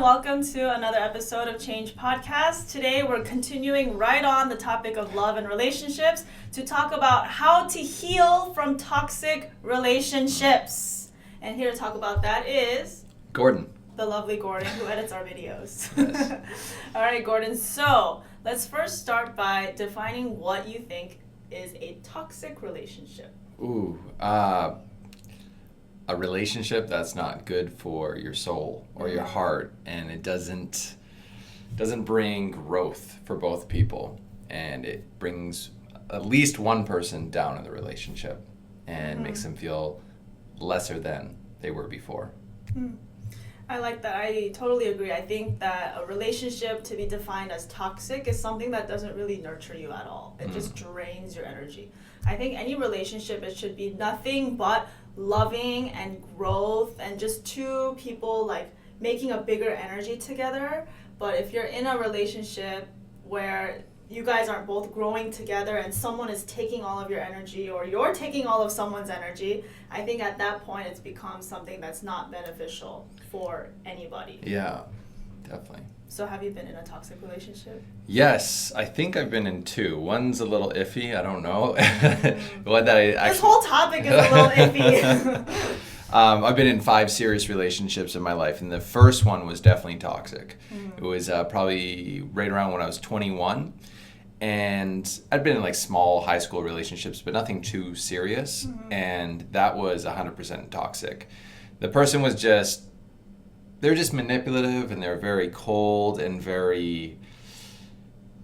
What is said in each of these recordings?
everyone. Welcome to another episode of Change Podcast. Today we're continuing right on the topic of love and relationships to talk about how to heal from toxic relationships. And here to talk about that is... Gordon. The lovely Gordon who edits our videos. Yes. All right, Gordon. So let's first start by defining what you think is a toxic relationship. Ooh, a relationship that's not good for your soul or your heart, and it doesn't bring growth for both people, and it brings at least one person down in the relationship and makes them feel lesser than they were before. I like that. I totally agree. I think that a relationship to be defined as toxic is something that doesn't really nurture you at all. It just drains your energy. I think any relationship, it should be nothing but loving and growth and just two people like making a bigger energy together. But if you're in a relationship where you guys aren't both growing together and someone is taking all of your energy or you're taking all of someone's energy, I think at that point it's become something that's not beneficial for anybody. Yeah, definitely. So have you been in a toxic relationship? Yes, I think I've been in two. One's a little iffy, I don't know. One that This whole topic is a little iffy. I've been in 5 serious relationships in my life, and the first one was definitely toxic. It was probably right around when I was 21, and I'd been in like small high school relationships, but nothing too serious, and that was 100% toxic. The person was they're just manipulative, and they're very cold and very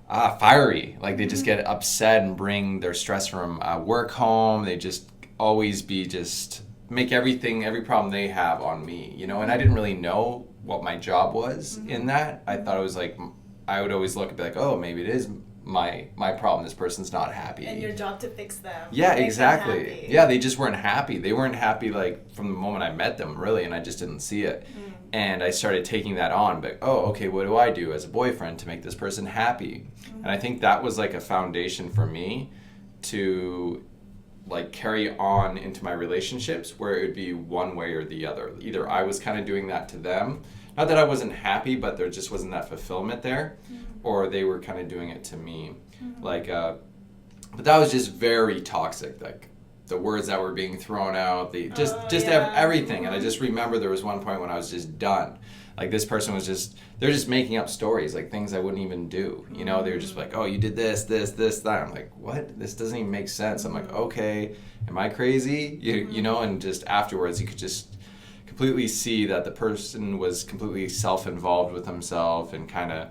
fiery. Like they just get upset and bring their stress from work home. They just always make every problem they have on me, you know, and I didn't really know what my job was in that. I thought it was like, I would always look and be like, oh, maybe it is my problem. This person's not happy. And your job to fix them. Yeah, exactly. Yeah, they just weren't happy. They weren't happy like from the moment I met them, really, and I just didn't see it. And I started taking that on, but, oh, okay, what do I do as a boyfriend to make this person happy? And I think that was like a foundation for me to like carry on into my relationships where it would be one way or the other. Either I was kind of doing that to them, not that I wasn't happy, but there just wasn't that fulfillment there, or they were kind of doing it to me. Like, but that was just very toxic. Like the words that were being thrown out, everything. And I just remember there was one point when I was just done. Like this person was they're just making up stories, like things I wouldn't even do. You know, they were just like, oh, you did this, that. I'm like, what? This doesn't even make sense. I'm like, okay, am I crazy? You know, and just afterwards you could just completely see that the person was completely self-involved with himself and kind of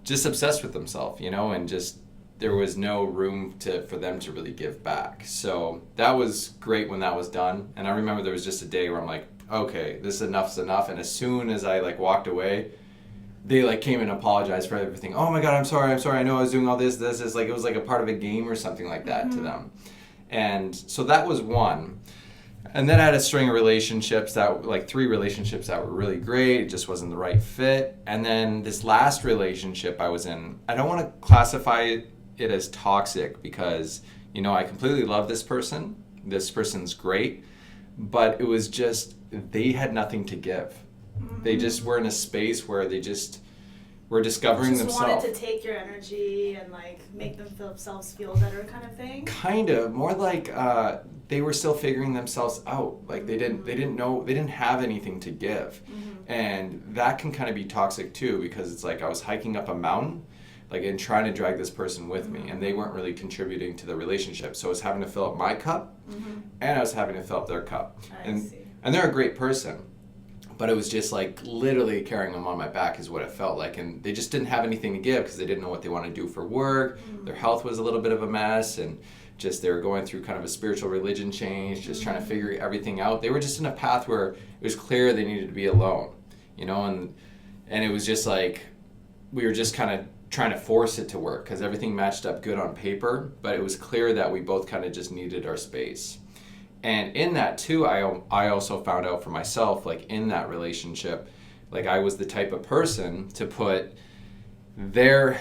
just obsessed with himself, you know, and just there was no room for them to really give back. So that was great when that was done. And I remember there was just a day where I'm like, okay, this enough's enough. And as soon as I like walked away, they like came and apologized for everything. Oh my God, I'm sorry. I know I was doing all this. Like it was like a part of a game or something like that to them. And so that was one. And then I had a string of relationships like 3 relationships that were really great. It just wasn't the right fit. And then this last relationship I was in, I don't want to classify it as toxic because, you know, I completely love this person. This person's great. But it was just, they had nothing to give. They just were in a space where they just were discovering themselves. Wanted to take your energy and like make themselves feel better kind of thing? Kind of. More like they were still figuring themselves out. Like they didn't know, they didn't have anything to give. And that can kind of be toxic too, because it's like I was hiking up a mountain like and trying to drag this person with me, and they weren't really contributing to the relationship. So I was having to fill up my cup, and I was having to fill up their cup. And they're a great person, but it was just like literally carrying them on my back is what it felt like. And they just didn't have anything to give because they didn't know what they want to do for work. Their health was a little bit of a mess, and just they were going through kind of a spiritual religion change, just trying to figure everything out. They were just in a path where it was clear they needed to be alone, you know, and it was just like we were just kind of trying to force it to work because everything matched up good on paper, but it was clear that we both kind of just needed our space. And in that too, I also found out for myself, like in that relationship, like I was the type of person to put their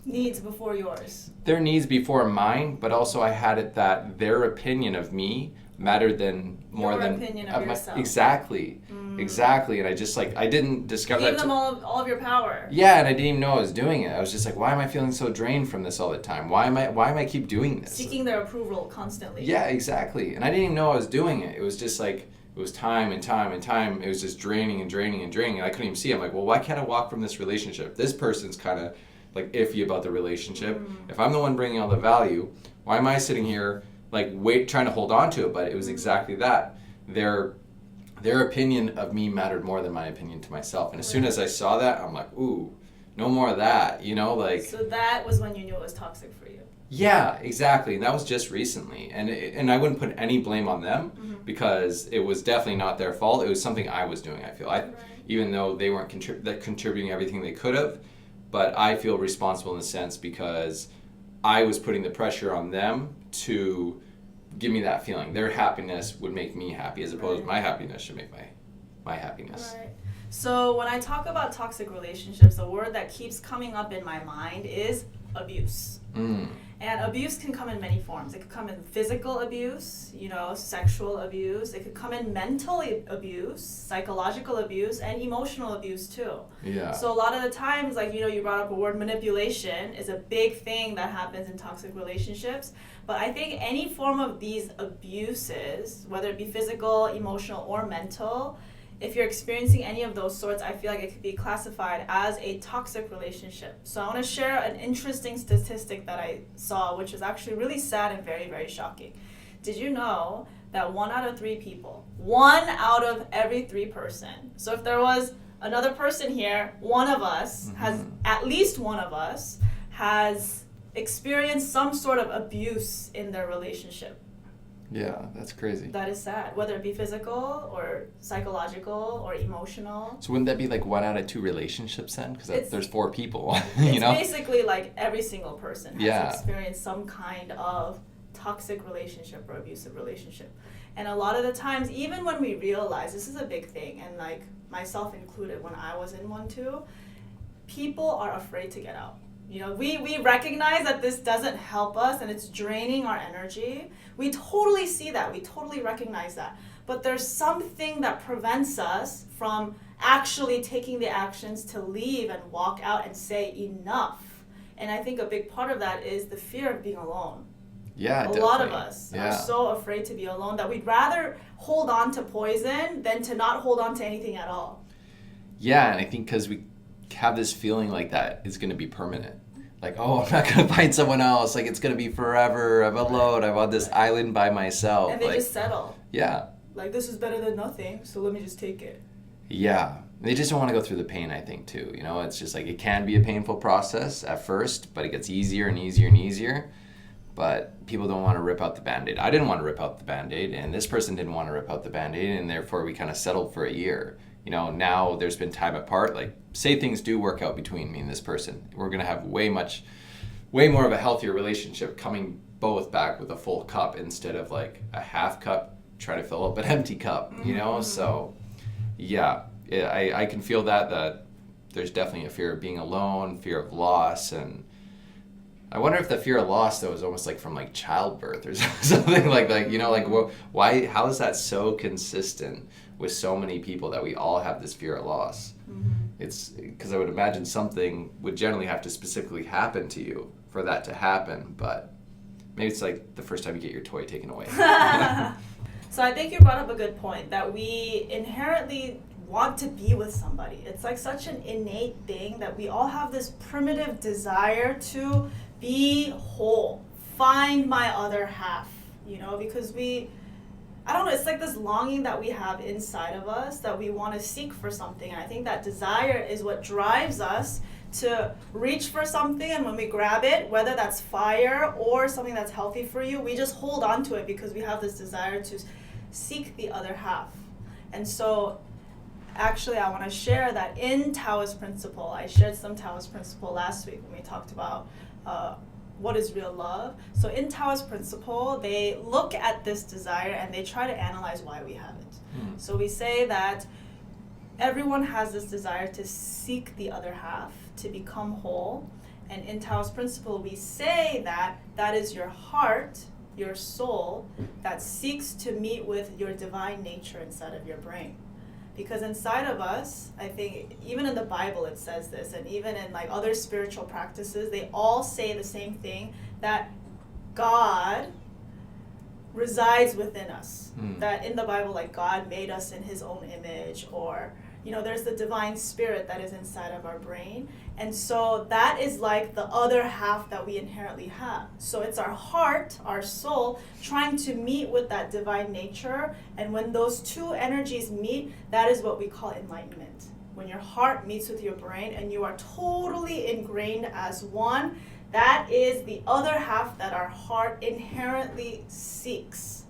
needs before yours. Their needs before mine, but also I had it that their opinion of me mattered than more Your than opinion of yourself. Exactly. Exactly. And I just like, I didn't discover Give that. them all of your power. Yeah, and I didn't even know I was doing it. I was just like, why am I feeling so drained from this all the time? Why am I keep doing this? Seeking their approval constantly. Yeah, exactly. And I didn't even know I was doing it. It was just like, it was time and time and time. It was just draining and draining and draining. And I couldn't even see it. I'm like, well, why can't I walk from this relationship? This person's kind of like iffy about the relationship. If I'm the one bringing all the value, why am I sitting here like trying to hold on to it? But it was exactly that. Their opinion of me mattered more than my opinion to myself. And as soon as I saw that, I'm like, ooh, no more of that, you know, like. So that was when you knew it was toxic for you. Yeah, exactly. And that was just recently. And I wouldn't put any blame on them because it was definitely not their fault. It was something I was doing, I feel. Even though they weren't contributing everything they could have, but I feel responsible in a sense because I was putting the pressure on them to give me that feeling. Their happiness would make me happy as opposed to my happiness should make my happiness. Right. So when I talk about toxic relationships, the word that keeps coming up in my mind is abuse. And abuse can come in many forms. It could come in physical abuse, sexual abuse. It could come in mental abuse, psychological abuse, and emotional abuse too. Yeah. So a lot of the times, like, you brought up a word, manipulation is a big thing that happens in toxic relationships. But I think any form of these abuses, whether it be physical, emotional, or mental, if you're experiencing any of those sorts, I feel like it could be classified as a toxic relationship. So I want to share an interesting statistic that I saw, which is actually really sad and very, very shocking. Did you know that 1 out of 3 people, 1 out of every 3 person, so if there was another person here, one of us has, at least one of us, has experienced some sort of abuse in their relationship? Yeah, that's crazy. That is sad, whether it be physical or psychological or emotional. So wouldn't that be like 1 out of 2 relationships then? Because there's 4 people, It's basically like every single person has experienced some kind of toxic relationship or abusive relationship. And a lot of the times, even when we realize, this is a big thing, and like myself included when I was in one too, people are afraid to get out. We recognize that this doesn't help us and it's draining our energy. We totally see that. We totally recognize that. But there's something that prevents us from actually taking the actions to leave and walk out and say enough. And I think a big part of that is the fear of being alone. Yeah, definitely. A lot of us are so afraid to be alone that we'd rather hold on to poison than to not hold on to anything at all. Yeah, and I think because we have this feeling like that is going to be permanent. Like, oh, I'm not going to find someone else. Like, it's going to be forever. I'm alone. I'm on this island by myself. And they just settle. Yeah. Like, this is better than nothing, so let me just take it. Yeah. They just don't want to go through the pain, I think, too. It's just like it can be a painful process at first, but it gets easier and easier and easier. But people don't want to rip out the Band-Aid. I didn't want to rip out the Band-Aid, and this person didn't want to rip out the Band-Aid, and therefore we kind of settled for a year. Now there's been time apart. Like, say things do work out between me and this person. We're going to have way more of a healthier relationship coming both back with a full cup instead of like a half cup trying to fill up an empty cup, So, yeah, I can feel that there's definitely a fear of being alone, fear of loss, and I wonder if the fear of loss, though, is almost like from like childbirth or something like why? How is that so consistent with so many people that we all have this fear of loss? It's because I would imagine something would generally have to specifically happen to you for that to happen, but maybe it's like the first time you get your toy taken away. So I think you brought up a good point that we inherently want to be with somebody. It's like such an innate thing that we all have this primitive desire to be whole, find my other half, because I don't know, it's like this longing that we have inside of us that we want to seek for something. And I think that desire is what drives us to reach for something, and when we grab it, whether that's fire or something that's healthy for you, we just hold on to it because we have this desire to seek the other half. And so actually I want to share that in Taoist principle, I shared some Taoist principle last week when we talked about what is real love. So in Taoist principle, they look at this desire and they try to analyze why we have it. So we say that everyone has this desire to seek the other half, to become whole. And in Taoist principle, we say that is your heart your soul that seeks to meet with your divine nature inside of your brain. Because inside of us, I think, even in the Bible it says this, and even in like other spiritual practices, they all say the same thing, that God resides within us. That in the Bible, like, God made us in his own image, or, you know, there's the divine spirit that is inside of our brain. And so that is like the other half that we inherently have. So it's our heart, our soul, trying to meet with that divine nature. And when those two energies meet, that is what we call enlightenment. When your heart meets with your brain and you are totally ingrained as one, that is the other half that our heart inherently seeks.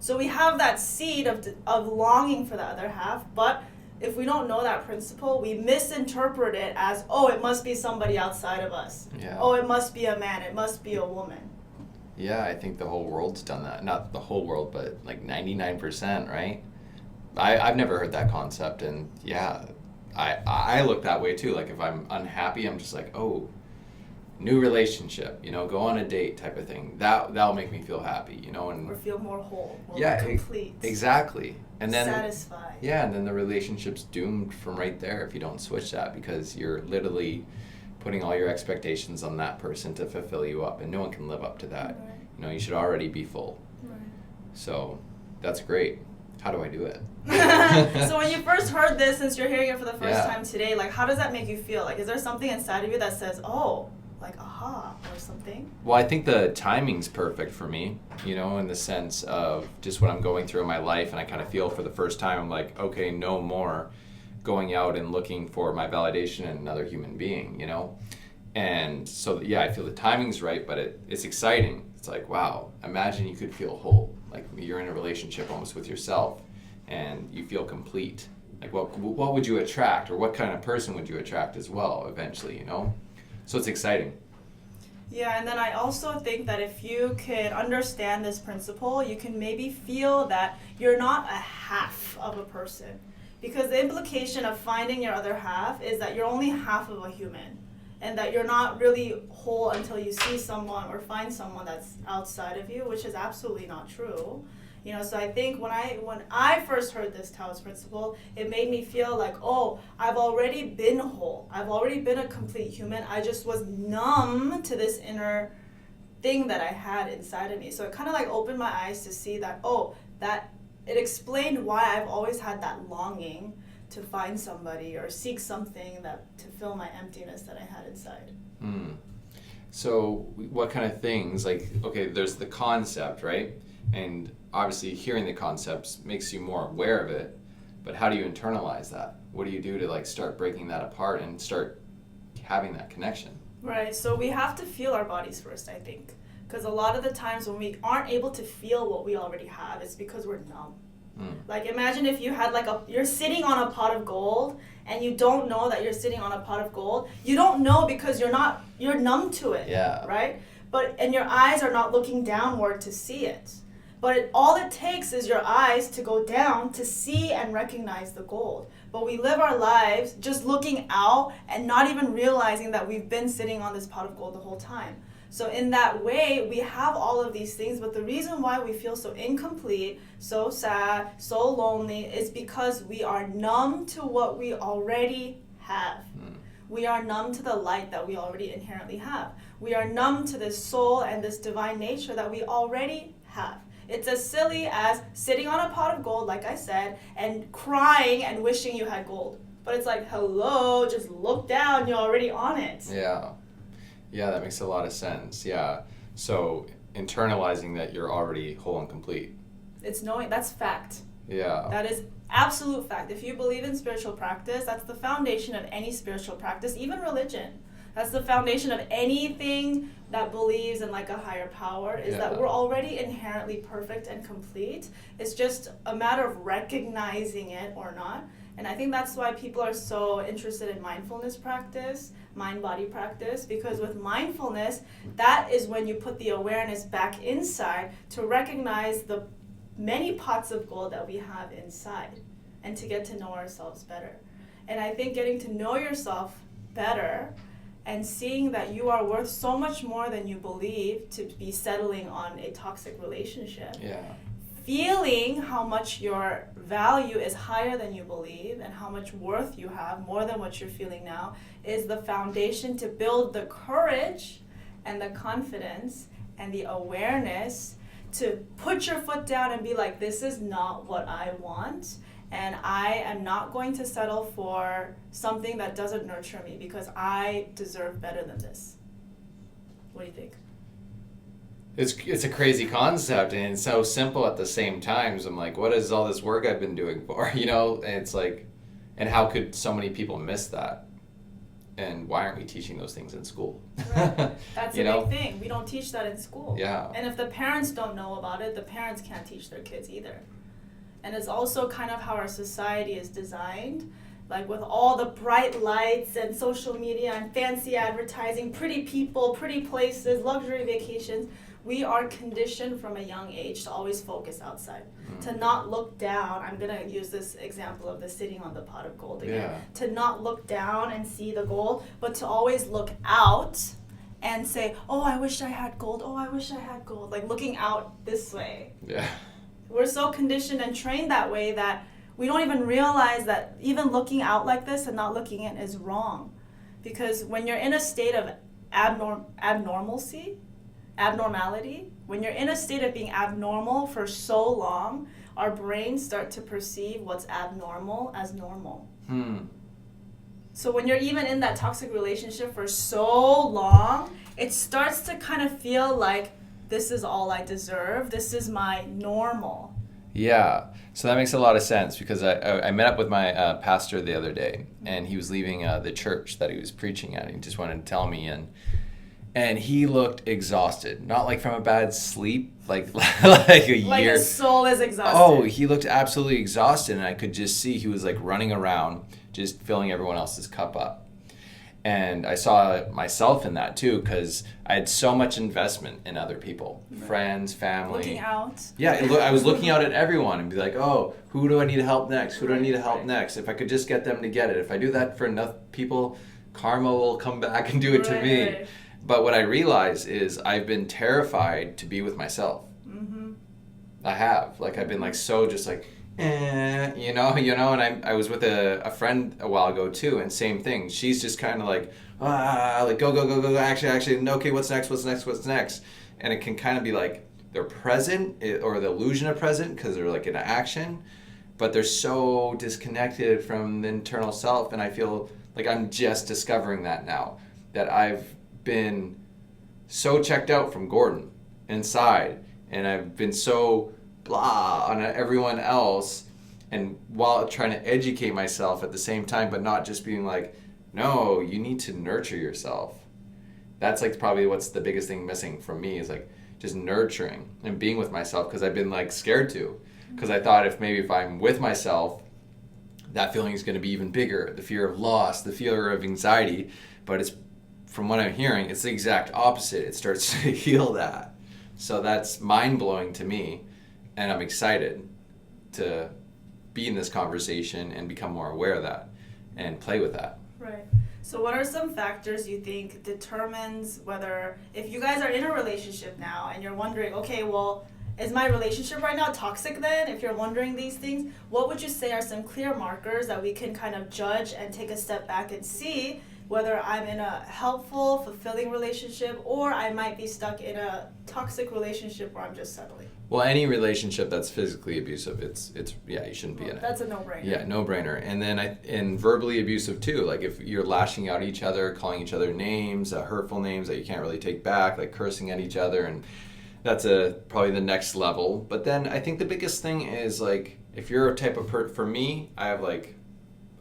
So we have that seed of longing for the other half, but if we don't know that principle, we misinterpret it as, oh, it must be somebody outside of us. Yeah. Oh, it must be a man. It must be a woman. Yeah, I think the whole world's done that. Not the whole world, but like 99%, right? I've never heard that concept, and yeah, I look that way too. Like if I'm unhappy, I'm just like, oh, new relationship, you know, go on a date type of thing. That'll make me feel happy, you know, and or feel more whole, more complete. Exactly. And then satisfied. Yeah, and then the relationship's doomed from right there if you don't switch that, because you're literally putting all your expectations on that person to fulfill you up, and no one can live up to that. Right. You know, you should already be full. Right. So that's great. How do I do it? So when you first heard this, since you're hearing it for the first Yeah. time today, like, how does that make you feel? Like, is there something inside of you that says, oh, like, aha, or something? Well, I think the timing's perfect for me, you know, in the sense of just what I'm going through in my life, and I kind of feel for the first time, I'm like, okay, no more going out and looking for my validation in another human being, you know? And so, yeah, I feel the timing's right, but it's exciting. It's like, wow, imagine you could feel whole. Like you're in a relationship almost with yourself, and you feel complete. Like what would you attract, or what kind of person would you attract as well eventually, you know? So it's exciting. Yeah, and then I also think that if you can understand this principle, you can maybe feel that you're not a half of a person. Because the implication of finding your other half is that you're only half of a human, and that you're not really whole until you see someone or find someone that's outside of you, which is absolutely not true. You know, so I think when I first heard this Taoist principle, it made me feel like, oh, I've already been whole. I've already been a complete human. I just was numb to this inner thing that I had inside of me. So it kind of like opened my eyes to see that, oh, that it explained why I've always had that longing to find somebody or seek something that to fill my emptiness that I had inside. So what kind of things, like, okay, there's the concept, right? And obviously hearing the concepts makes you more aware of it, but how do you internalize that? What do you do to like start breaking that apart and start having that connection? Right, so we have to feel our bodies first, I think. Because a lot of the times when we aren't able to feel what we already have, it's because we're numb. Like imagine if you had you're sitting on a pot of gold and you don't know that you're sitting on a pot of gold. You don't know because you're numb to it, Yeah. right? And your eyes are not looking downward to see it. But all it takes is your eyes to go down to see and recognize the gold. But we live our lives just looking out and not even realizing that we've been sitting on this pot of gold the whole time. So in that way, we have all of these things, but the reason why we feel so incomplete, so sad, so lonely, is because we are numb to what we already have. We are numb to the light that we already inherently have. We are numb to this soul and this divine nature that we already have. It's as silly as sitting on a pot of gold, like I said, and crying and wishing you had gold. But it's like, hello, just look down, you're already on it. Yeah. Yeah, that makes a lot of sense. Yeah. So internalizing that you're already whole and complete. It's knowing, that's fact. Yeah. That is absolute fact. If you believe in spiritual practice, that's the foundation of any spiritual practice, even religion. That's the foundation of anything that believes in like a higher power, is that we're already inherently perfect and complete. It's just a matter of recognizing it or not. And I think that's why people are so interested in mindfulness practice, mind-body practice, because with mindfulness, that is when you put the awareness back inside to recognize the many pots of gold that we have inside and to get to know ourselves better. And I think getting to know yourself better and seeing that you are worth so much more than you believe to be settling on a toxic relationship. Yeah. Feeling how much your value is higher than you believe and how much worth you have, more than what you're feeling now, is the foundation to build the courage and the confidence and the awareness to put your foot down and be like, this is not what I want, and I am not going to settle for something that doesn't nurture me because I deserve better than this. What do you think? It's a crazy concept, and it's so simple at the same time. So I'm like, what is all this work I've been doing for? You know, and it's like, and how could so many people miss that? And why aren't we teaching those things in school? Right. That's You a know? big thing. We don't teach that in school. Yeah. And if the parents don't know about it, the parents can't teach their kids either. And it's also kind of how our society is designed. Like with all the bright lights and social media and fancy advertising, pretty people, pretty places, luxury vacations, we are conditioned from a young age to always focus outside, to not look down. I'm going to use this example of the sitting on the pot of gold again. Yeah. To not look down and see the gold, but to always look out and say, oh, I wish I had gold. Oh, I wish I had gold. Like looking out this way. Yeah. We're so conditioned and trained that way that we don't even realize that even looking out like this and not looking in is wrong. Because when you're in a state of abnormality, when you're in a state of being abnormal for so long, our brains start to perceive what's abnormal as normal. So when you're even in that toxic relationship for so long, it starts to kind of feel like this is all I deserve. This is my normal. Yeah, so that makes a lot of sense because I met up with my pastor the other day, and he was leaving the church that he was preaching at. He just wanted to tell me, and he looked exhausted, not like from a bad sleep, like like a year. Like his soul is exhausted. Oh, he looked absolutely exhausted, and I could just see he was like running around, just filling everyone else's cup up. And I saw myself in that too, because I had so much investment in other people, friends, family. Looking out. Yeah, I was looking out at everyone and be like, oh, who do I need to help next? Who do I need to help next? If I could just get them to get it. If I do that for enough people, karma will come back and do it to me. Right. But what I realize is I've been terrified to be with myself. I have. Like, I've been like so just like, you know, and I was with a friend a while ago too, and same thing. She's just kind of like go, actually, no, okay, what's next, and it can kind of be like they're present or the illusion of present because they're like in action, but they're so disconnected from the internal self, and I feel like I'm just discovering that now, that I've been so checked out from Gordon inside, and I've been so blah on everyone else, and while trying to educate myself at the same time, but not just being like, no, you need to nurture yourself. That's like probably what's the biggest thing missing from me, is like just nurturing and being with myself, because I've been like scared to, because I thought if I'm with myself, that feeling is going to be even bigger, the fear of loss, the fear of anxiety. But it's, from what I'm hearing, it's the exact opposite. It starts to heal that. So that's mind-blowing to me, and I'm excited to be in this conversation and become more aware of that and play with that. Right. So what are some factors you think determines whether, if you guys are in a relationship now and you're wondering, okay, well, is my relationship right now toxic then? If you're wondering these things, what would you say are some clear markers that we can kind of judge and take a step back and see whether I'm in a helpful, fulfilling relationship, or I might be stuck in a toxic relationship where I'm just settling? Well, any relationship that's physically abusive, it's yeah, you shouldn't be in it. That's a no-brainer. Yeah, no-brainer. And then and verbally abusive too. Like if you're lashing out at each other, calling each other names, hurtful names that you can't really take back, like cursing at each other, and that's probably the next level. But then I think the biggest thing is like, if you're a type of for me, I have like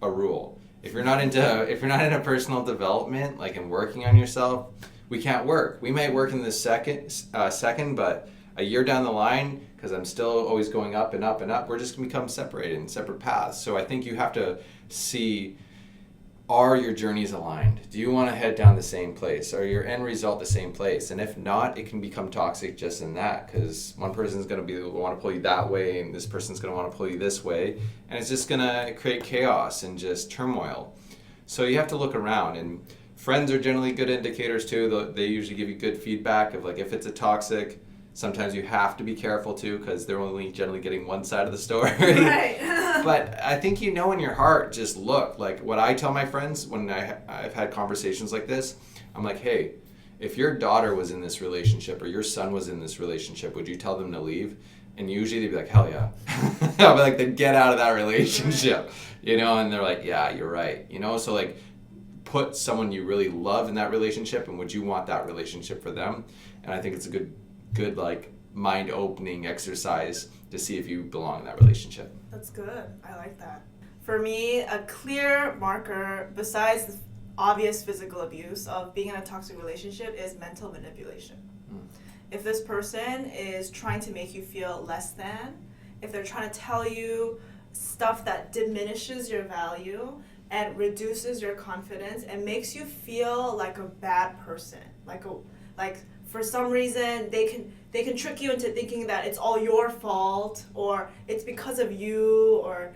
a rule. If you're not into personal development, like in working on yourself, we can't work. We might work in this second, but a year down the line, because I'm still always going up and up and up, we're just going to become separated in separate paths. So I think you have to see, are your journeys aligned? Do you want to head down the same place? Are your end result the same place? And if not, it can become toxic just in that, because one person's going to want to pull you that way, and this person's going to want to pull you this way, and it's just going to create chaos and just turmoil. So you have to look around. And Friends are generally good indicators too. They usually give you good feedback of like if it's a toxic. Sometimes you have to be careful too because they're only generally getting one side of the story. Right. But I think you know in your heart, just look. Like what I tell my friends when I've had conversations like this, I'm like, hey, if your daughter was in this relationship or your son was in this relationship, would you tell them to leave? And usually they'd be like, hell yeah. I'll be like, then get out of that relationship. You know, and they're like, yeah, you're right. You know, so like put someone you really love in that relationship and would you want that relationship for them? And I think it's a good like mind opening exercise to see if you belong in that relationship. That's good. I like that. For me, a clear marker besides the obvious physical abuse of being in a toxic relationship is mental manipulation. If this person is trying to make you feel less than, if they're trying to tell you stuff that diminishes your value and reduces your confidence and makes you feel like a bad person, like for some reason they can trick you into thinking that it's all your fault or it's because of you or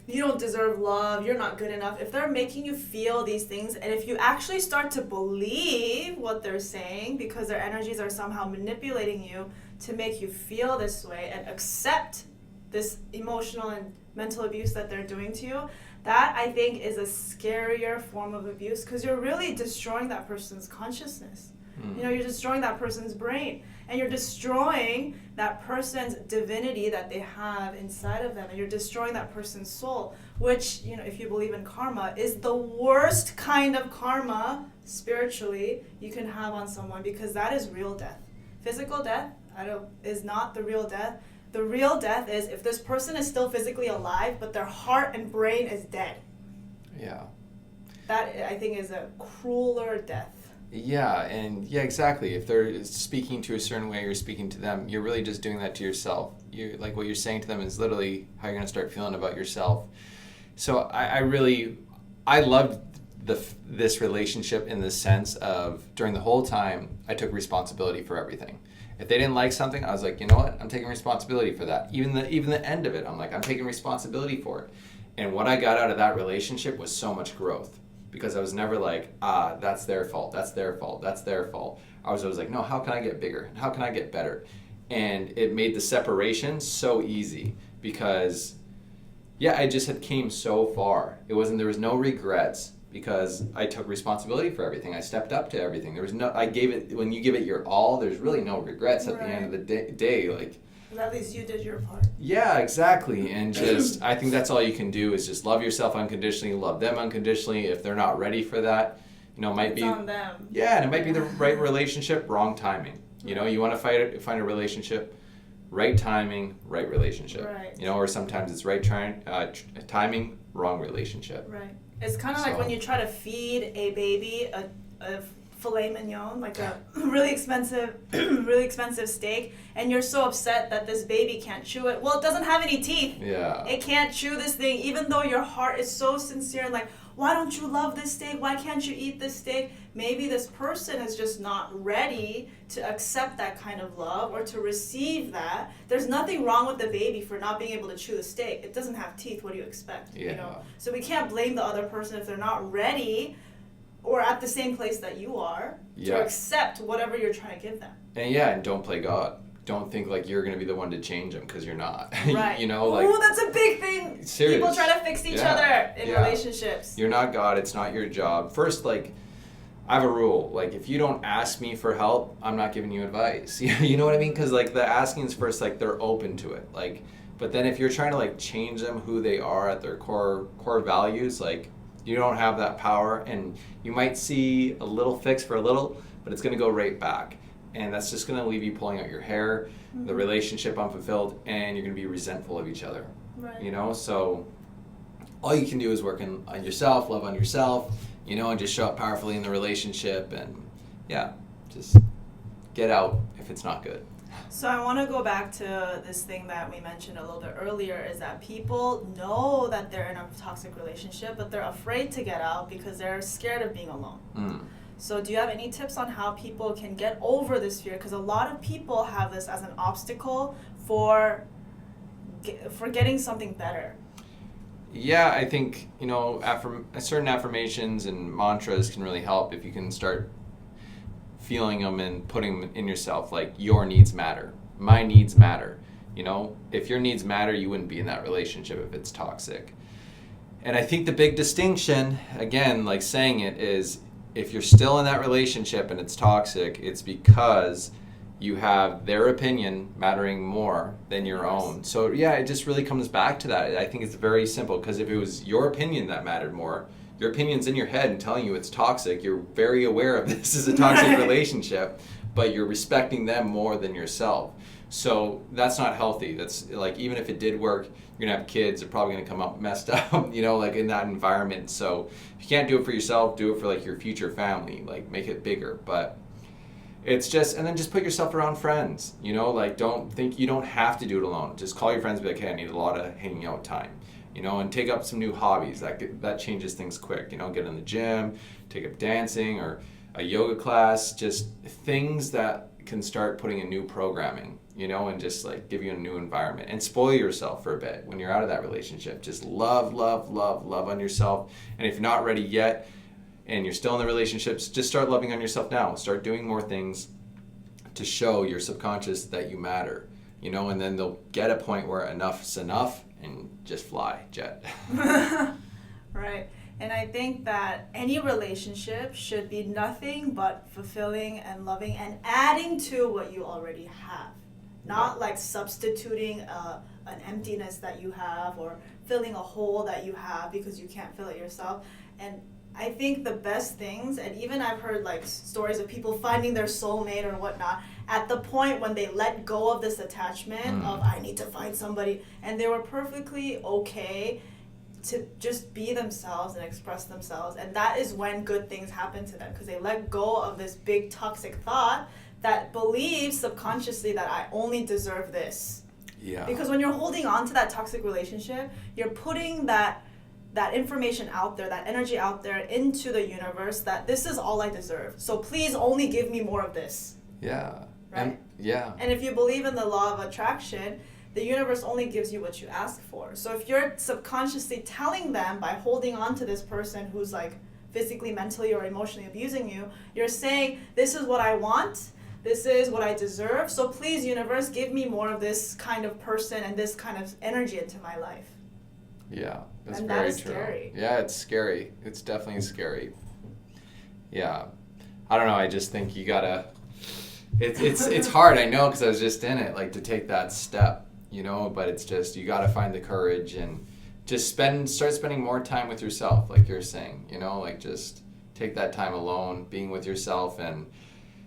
you don't deserve love, you're not good enough. If they're making you feel these things and if you actually start to believe what they're saying because their energies are somehow manipulating you to make you feel this way and accept this emotional and mental abuse that they're doing to you, that I think is a scarier form of abuse because you're really destroying that person's consciousness. You know, you're destroying that person's brain and you're destroying that person's divinity that they have inside of them and you're destroying that person's soul, which, you know, if you believe in karma, is the worst kind of karma spiritually you can have on someone because that is real death. Physical death is not the real death. The real death is if this person is still physically alive but their heart and brain is dead. Yeah. That, I think, is a crueler death. Yeah, and yeah, exactly. If they're speaking to a certain way, you're speaking to them, you're really just doing that to yourself. You like what you're saying to them is literally how you're going to start feeling about yourself. So I loved this relationship in the sense of during the whole time, I took responsibility for everything. If they didn't like something, I was like, you know what? I'm taking responsibility for that. Even the end of it, I'm like, I'm taking responsibility for it. And what I got out of that relationship was so much growth. Because I was never like, that's their fault, that's their fault, that's their fault. I was always like, no, how can I get bigger? How can I get better? And it made the separation so easy because, yeah, I just had came so far. There was no regrets because I took responsibility for everything. I stepped up to everything. When you give it your all, there's really no regrets at the end of the day. Like, at least you did your part. Yeah, exactly. And just, I think that's all you can do is just love yourself unconditionally, love them unconditionally. If they're not ready for that, you know, It's on them. Yeah, and it might be the right relationship, wrong timing. You know, you want to find a relationship, right timing, right relationship. Right. You know, or sometimes it's right timing, wrong relationship. Right. It's kind of like when you try to feed a baby a filet mignon, like a really expensive steak, and you're so upset that this baby can't chew it. Well, it doesn't have any teeth. Yeah. It can't chew this thing, even though your heart is so sincere and like, why don't you love this steak? Why can't you eat this steak? Maybe this person is just not ready to accept that kind of love or to receive that. There's nothing wrong with the baby for not being able to chew the steak. It doesn't have teeth. What do you expect? Yeah. You know? So we can't blame the other person if they're not ready or at the same place that you are to accept whatever you're trying to give them. And don't play God. Don't think like you're going to be the one to change them because you're not. Right. You know, like. Oh, that's a big thing. Serious. People try to fix each other in relationships. You're not God. It's not your job. First, like, I have a rule. Like, if you don't ask me for help, I'm not giving you advice. You know what I mean? Because, like, the asking is first, like, they're open to it. Like, but then if you're trying to, like, change them who they are at their core values, like, you don't have that power, and you might see a little fix for a little, but it's going to go right back. And that's just going to leave you pulling out your hair, the relationship unfulfilled, and you're going to be resentful of each other. Right. You know, so all you can do is work on yourself, love on yourself, you know, and just show up powerfully in the relationship, and just get out if it's not good. So I want to go back to this thing that we mentioned a little bit earlier, is that people know that they're in a toxic relationship, but they're afraid to get out because they're scared of being alone. So do you have any tips on how people can get over this fear? Because a lot of people have this as an obstacle for getting something better. Yeah, I think, certain affirmations and mantras can really help if you can start feeling them and putting them in yourself, like your needs matter, my needs matter. If your needs matter, you wouldn't be in that relationship if it's toxic. And I think the big distinction, again, like saying it, is if you're still in that relationship and it's toxic, it's because you have their opinion mattering more than your own. So yeah, it just really comes back to that. I think it's very simple, because if it was your opinion that mattered more, your opinion's in your head and telling you it's toxic, you're very aware of this is a toxic relationship, but you're respecting them more than yourself. So that's not healthy. That's like, even if it did work, you're gonna have kids, they're probably gonna come up messed up, like in that environment. So if you can't do it for yourself, do it for like your future family, like make it bigger. But it's just, and then just put yourself around friends, like don't think you don't have to do it alone. Just call your friends and be like, hey, I need a lot of hanging out time, and take up some new hobbies. That changes things quick, get in the gym, take up dancing or a yoga class, just things that can start putting in new programming, and just like give you a new environment, and spoil yourself for a bit when you're out of that relationship. Just love on yourself. And if you're not ready yet, and you're still in the relationships, just start loving on yourself now. Start doing more things to show your subconscious that you matter, and then they'll get a point where enough's enough and just fly, jet. Right. And I think that any relationship should be nothing but fulfilling and loving and adding to what you already have. Not like substituting an emptiness that you have, or filling a hole that you have because you can't fill it yourself. And I think the best things, and even I've heard like stories of people finding their soulmate or whatnot at the point when they let go of this attachment of I need to find somebody, and they were perfectly okay to just be themselves and express themselves. And that is when good things happen to them, because they let go of this big toxic thought that believes subconsciously that I only deserve this. Yeah. Because when you're holding on to that toxic relationship, you're putting that information out there, that energy out there into the universe, that this is all I deserve. So please only give me more of this. Yeah. Right? Yeah. And if you believe in the law of attraction, the universe only gives you what you ask for. So if you're subconsciously telling them by holding on to this person who's like physically, mentally, or emotionally abusing you, you're saying, this is what I want, this is what I deserve, so please, universe, give me more of this kind of person and this kind of energy into my life. Yeah, that's and very that is true. Scary. Yeah, it's scary. It's definitely scary. Yeah. I don't know, I just think you gotta... It's hard, I know, because I was just in it, like, to take that step, but it's just, you gotta find the courage and just start spending more time with yourself, like you're saying, like just take that time alone, being with yourself. And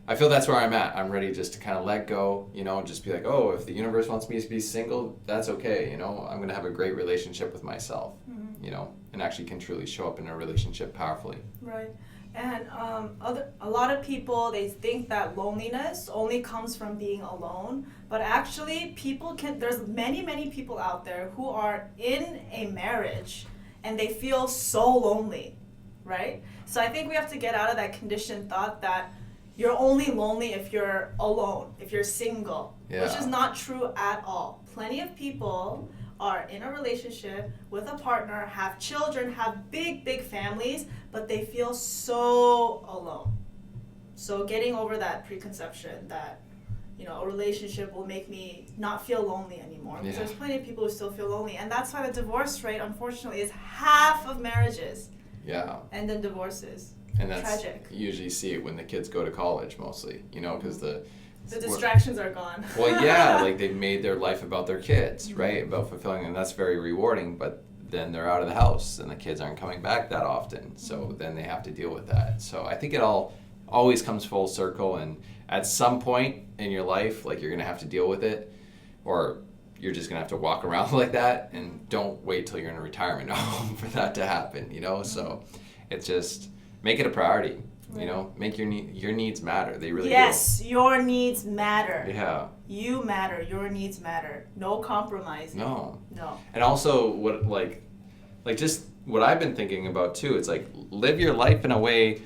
I feel that's where I'm at. I'm ready just to kind of let go, just be like, oh, if the universe wants me to be single, that's okay, I'm gonna have a great relationship with myself, and actually can truly show up in a relationship powerfully. Right. And a lot of people, they think that loneliness only comes from being alone, but actually there's many people out there who are in a marriage and they feel so lonely, right? So I think we have to get out of that conditioned thought that you're only lonely if you're alone, if you're single, which is not true at all. Plenty of people are in a relationship with a partner, have children, have big families, but they feel so alone. So getting over that preconception that, a relationship will make me not feel lonely anymore. Because there's plenty of people who still feel lonely. And that's why the divorce rate, unfortunately, is half of marriages. Yeah. And then divorces. And that's tragic. You usually see it when the kids go to college mostly, because the distractions are gone. Well, yeah, like they've made their life about their kids, right? About fulfilling, and that's very rewarding, but then they're out of the house and the kids aren't coming back that often. So then they have to deal with that. So I think it always comes full circle, and at some point in your life, like you're going to have to deal with it, or you're just going to have to walk around like that, and don't wait till you're in a retirement home for that to happen, So it's just, make it a priority. Make your needs matter. They really do. Yes, your needs matter. Yeah. You matter. Your needs matter. No compromising. No. No. And also, what just what I've been thinking about too. It's like, live your life in a way.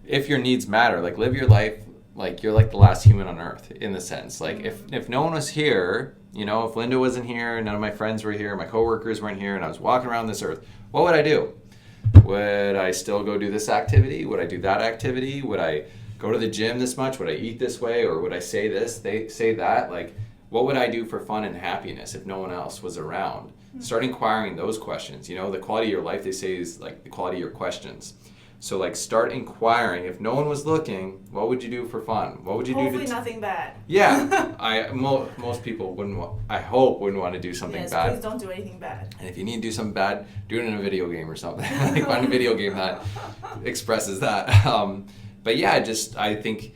If your needs matter, live your life like you're like the last human on Earth, in the sense. Like if no one was here, You know, if Linda wasn't here, none of my friends were here, my coworkers weren't here, and I was walking around this earth, what would I do? Would I still go do this activity? Would I do that activity? Would I go to the gym this much? Would I eat this way? Or would I say this, say that? Like, what would I do for fun and happiness if no one else was around? Start inquiring those questions. You know, the quality of your life, they say, is like the quality of your questions. So, like, start inquiring. If no one was looking, what would you do for fun? What would you do? Hopefully nothing bad. Yeah. Most people wouldn't want to do something bad. Please don't do anything bad. And if you need to do something bad, do it in a video game or something. Like, find a video game that expresses that. But yeah, I think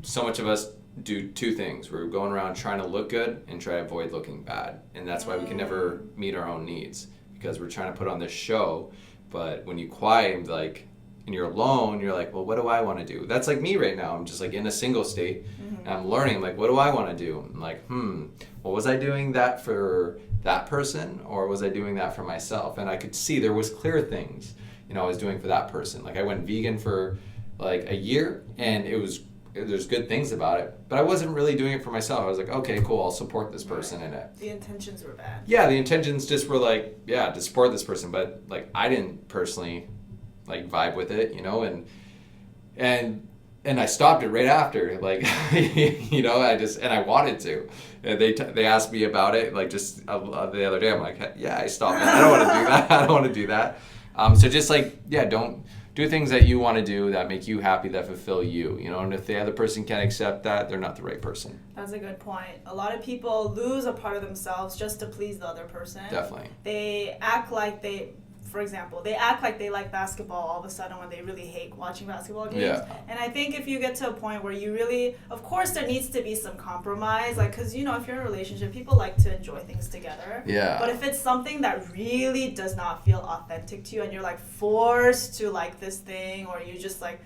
so much of us do two things. We're going around trying to look good and try to avoid looking bad. And that's why we can never meet our own needs, because we're trying to put on this show. But when you quiet, like, and you're alone, you're like, well, what do I want to do? That's like me right now. I'm just like in a single state, and I'm learning. I'm like, what do I want to do? I'm like, well, was I doing that for that person, or was I doing that for myself? And I could see there was clear things, you know, I was doing for that person. Like, I went vegan for like a year, and there's good things about it, but I wasn't really doing it for myself. I was like, okay, cool, I'll support this person in it. The intentions were bad. Yeah, the intentions just were like, yeah, to support this person, but like I didn't personally like vibe with it, you know, and I stopped it right after, like, you know, I wanted to. And they asked me about it, like, just the other day. I'm like, yeah, I stopped it. I don't want to do that. I don't want to do that. So just like, yeah, don't do things that you want to do that make you happy, that fulfill you, you know. And if the other person can't accept that, they're not the right person. That's a good point. A lot of people lose a part of themselves just to please the other person. Definitely. They act like for example, they act like they like basketball all of a sudden when they really hate watching basketball games. Yeah. And I think if you get to a point where you really, of course there needs to be some compromise, like, because, you know, if you're in a relationship, people like to enjoy things together. Yeah. But if it's something that really does not feel authentic to you, and you're like forced to like this thing, or you just like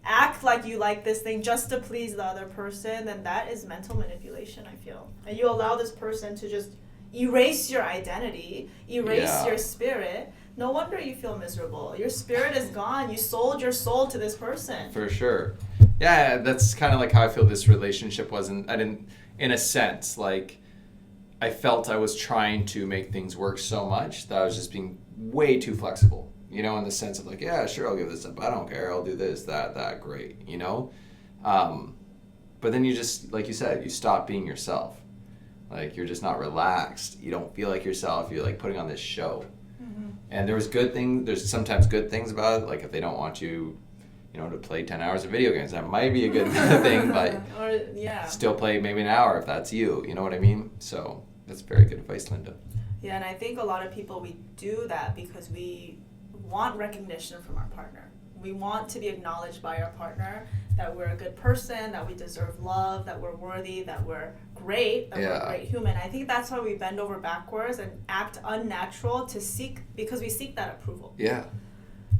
act like you like this thing just to please the other person, then that is mental manipulation, I feel. And you allow this person to just erase your identity, erase your spirit. No wonder you feel miserable. Your spirit is gone. You sold your soul to this person. For sure. Yeah, that's kind of like how I feel this relationship wasn't. I didn't, in a sense, like, I felt I was trying to make things work so much that I was just being way too flexible, you know, in the sense of like, yeah, sure, I'll give this up. I don't care. I'll do this, that, great, you know? But then you just, like you said, you stop being yourself. Like, you're just not relaxed. You don't feel like yourself. You're like putting on this show. And there's sometimes good things about it, like if they don't want you, you know, to play 10 hours of video games, that might be a good thing, but still play maybe an hour if that's you know what I mean? So that's very good advice, Linda. Yeah, and I think a lot of people, we do that because we want recognition from our partner. We want to be acknowledged by our partner that we're a good person, that we deserve love, that we're worthy, that we're great, that we're a great human. I think that's why we bend over backwards and act unnatural because we seek that approval. Yeah.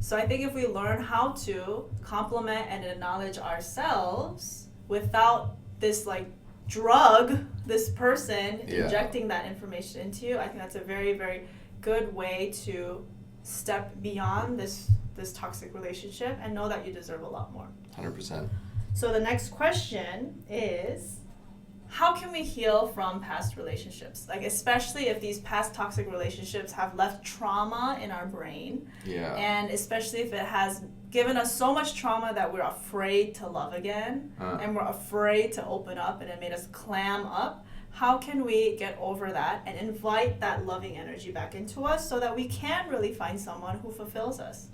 So I think if we learn how to compliment and acknowledge ourselves without this like drug, this person injecting that information into you, I think that's a very, very good way to step beyond this toxic relationship and know that you deserve a lot more. 100%. So the next question is, how can we heal from past relationships? Like, especially if these past toxic relationships have left trauma in our brain. Yeah. And especially if it has given us so much trauma that we're afraid to love again, and we're afraid to open up, and it made us clam up. How can we get over that and invite that loving energy back into us so that we can really find someone who fulfills us?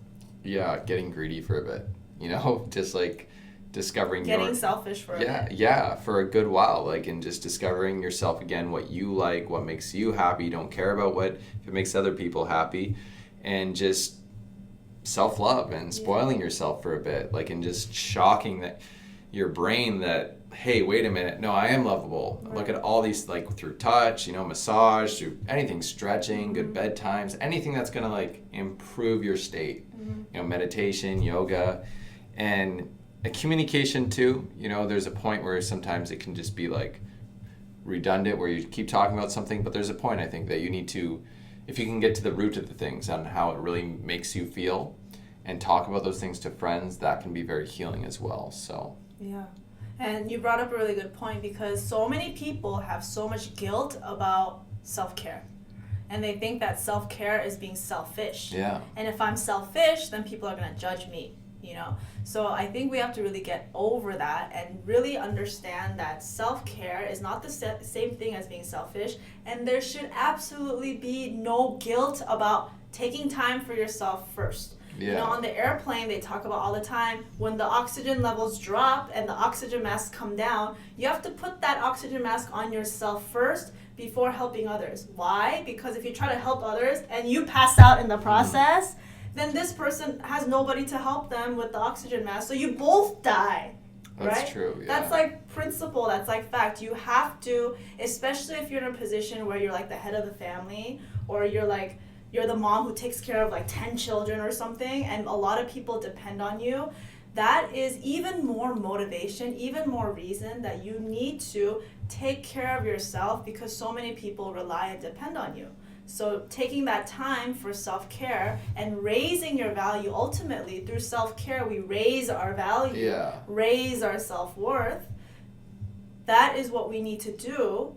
Yeah, getting greedy for a bit, you know, just like discovering getting selfish for a bit. Yeah, for a good while, like, and just discovering yourself again, what you like, what makes you happy. You don't care about if it makes other people happy, and just self-love and spoiling yourself for a bit, like, and just shocking your brain that, hey, wait a minute, no, I am lovable. Right. Look at all these, like, through touch, you know, massage, through anything, stretching, good bedtimes, anything that's gonna like improve your state. You know, meditation, yoga, and a communication too. You know, there's a point where sometimes it can just be like redundant, where you keep talking about something, but there's a point, I think, that you need to, if you can get to the root of the things on how it really makes you feel and talk about those things to friends, that can be very healing as well. So yeah. And you brought up a really good point because so many people have so much guilt about self-care. And they think that self-care is being selfish. Yeah. And if I'm selfish, then people are going to judge me, you know? So I think we have to really get over that and really understand that self-care is not the same thing as being selfish. And there should absolutely be no guilt about taking time for yourself first. Yeah. You know, on the airplane, they talk about all the time, when the oxygen levels drop and the oxygen masks come down, you have to put that oxygen mask on yourself first before helping others. Why? Because if you try to help others and you pass out in the process, then this person has nobody to help them with the oxygen mask. So you both die. That's right? true. Yeah. That's like principle. That's like fact. You have to, especially if you're in a position where you're like the head of the family, or you're the mom who takes care of like 10 children or something, and a lot of people depend on you. That is even more motivation, even more reason that you need to take care of yourself, because so many people rely and depend on you. So taking that time for self-care and raising your value, ultimately through self-care we raise our value, raise our self-worth. That is what we need to do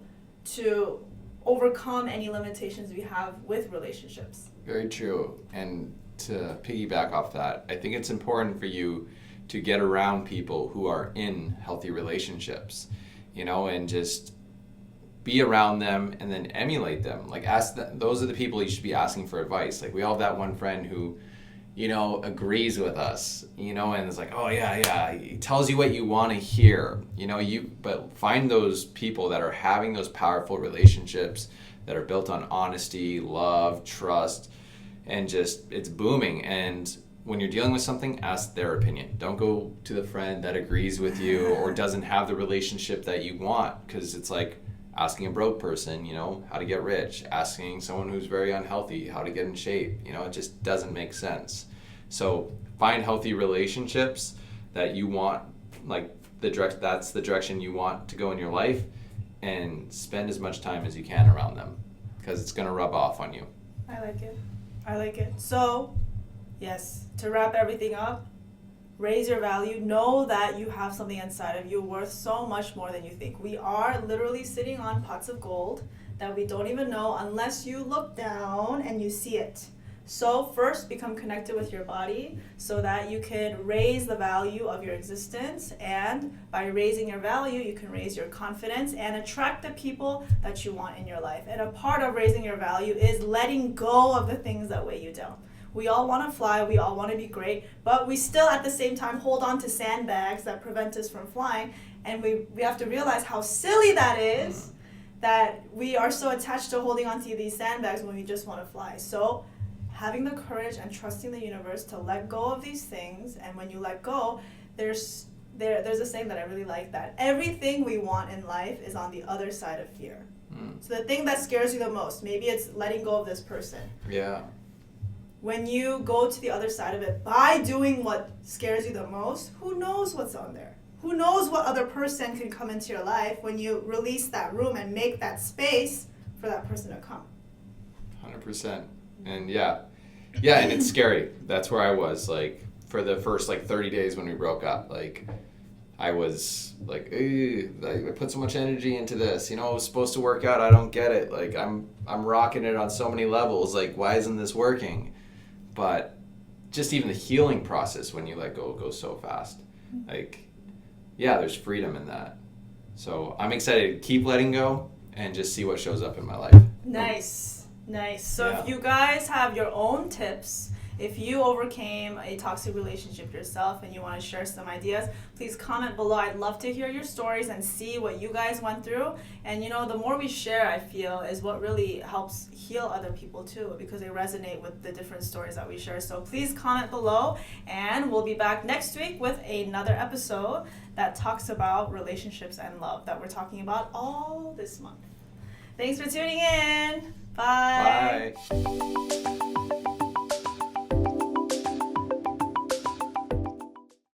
to overcome any limitations we have with relationships. Very true. And to piggyback off that, I think it's important for you to get around people who are in healthy relationships, you know, and just be around them and then emulate them. Like, ask them. Those are the people you should be asking for advice. Like, we all have that one friend who, you know, agrees with us, you know, and it's like, oh yeah, he tells you what you want to hear, you know, but find those people that are having those powerful relationships that are built on honesty, love, trust, and just, it's booming. And when you're dealing with something, ask their opinion. Don't go to the friend that agrees with you or doesn't have the relationship that you want, because it's like asking a broke person, you know, how to get rich, asking someone who's very unhealthy how to get in shape, you know, it just doesn't make sense. So find healthy relationships that you want, like that's the direction you want to go in your life, and spend as much time as you can around them, because it's going to rub off on you. I like it. So, yes, to wrap everything up, raise your value. Know that you have something inside of you worth so much more than you think. We are literally sitting on pots of gold that we don't even know unless you look down and you see it. So first, become connected with your body so that you can raise the value of your existence. And by raising your value, you can raise your confidence and attract the people that you want in your life. And a part of raising your value is letting go of the things that weigh you down. We all want to fly, we all want to be great, but we still at the same time hold on to sandbags that prevent us from flying. And we have to realize how silly that is, that we are so attached to holding on to these sandbags when we just want to fly. So having the courage and trusting the universe to let go of these things. And when you let go, there's a saying that I really like, that everything we want in life is on the other side of fear. So the thing that scares you the most, maybe it's letting go of this person. Yeah. When you go to the other side of it by doing what scares you the most, who knows what's on there? Who knows what other person can come into your life when you release that room and make that space for that person to come. 100%. And yeah, and it's scary. That's where I was, like, for the first, 30 days when we broke up. Like, I was like, I put so much energy into this. You know, it was supposed to work out. I don't get it. Like, I'm rocking it on so many levels. Like, why isn't this working? But just even the healing process when you let go goes so fast. Like, yeah, there's freedom in that. So I'm excited to keep letting go and just see what shows up in my life. Nice. So if you guys have your own tips, if you overcame a toxic relationship yourself and you want to share some ideas, please comment below. I'd love to hear your stories and see what you guys went through. And you know, the more we share, I feel, is what really helps heal other people too, because they resonate with the different stories that we share. So please comment below, and we'll be back next week with another episode that talks about relationships and love that we're talking about all this month. Thanks for tuning in. Bye. Bye.